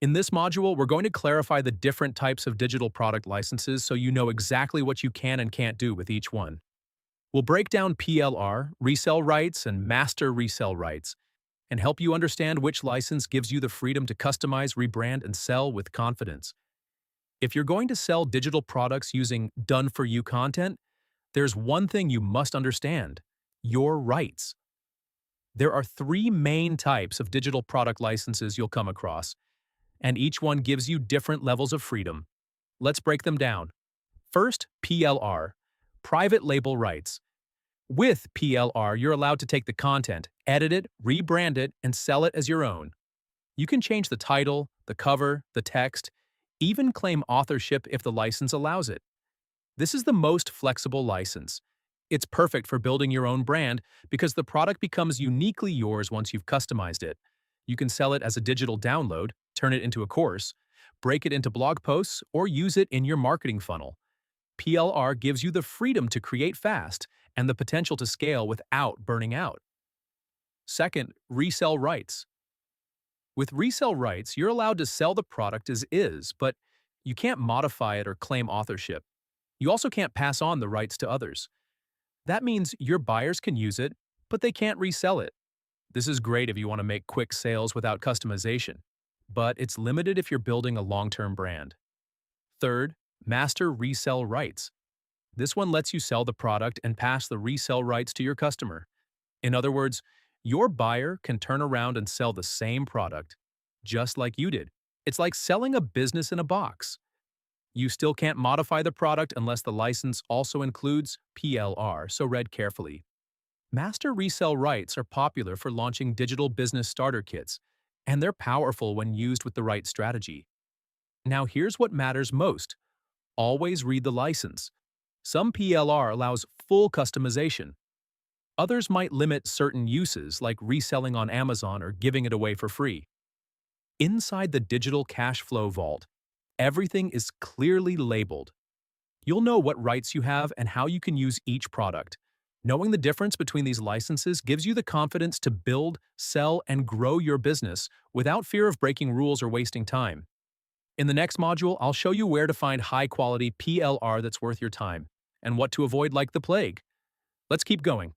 In this module, we're going to clarify the different types of digital product licenses so you know exactly what you can and can't do with each one. We'll break down PLR, resell rights, and master resell rights, and help you understand which license gives you the freedom to customize, rebrand, and sell with confidence. If you're going to sell digital products using done-for-you content, there's one thing you must understand: your rights. There are three main types of digital product licenses you'll come across, and each one gives you different levels of freedom. Let's break them down. First, PLR, private label rights. With PLR, you're allowed to take the content, edit it, rebrand it, and sell it as your own. You can change the title, the cover, the text, even claim authorship if the license allows it. This is the most flexible license. It's perfect for building your own brand because the product becomes uniquely yours once you've customized it. You can sell it as a digital download, turn it into a course, break it into blog posts, or use it in your marketing funnel. PLR gives you the freedom to create fast and the potential to scale without burning out. Second, resell rights. With resell rights, you're allowed to sell the product as is, but you can't modify it or claim authorship. You also can't pass on the rights to others. That means your buyers can use it, but they can't resell it. This is great if you want to make quick sales without customization, but it's limited if you're building a long-term brand. Third, master resell rights. This one lets you sell the product and pass the resell rights to your customer. In other words, your buyer can turn around and sell the same product, just like you did. It's like selling a business in a box. You still can't modify the product unless the license also includes PLR, so read carefully. Master resell rights are popular for launching digital business starter kits, and they're powerful when used with the right strategy. Now here's what matters most. Always read the license. Some PLR allows full customization. Others might limit certain uses, like reselling on Amazon or giving it away for free. Inside the Digital Cashflow Vault, everything is clearly labeled. You'll know what rights you have and how you can use each product. Knowing the difference between these licenses gives you the confidence to build, sell, and grow your business without fear of breaking rules or wasting time. In the next module, I'll show you where to find high-quality PLR that's worth your time and what to avoid like the plague. Let's keep going.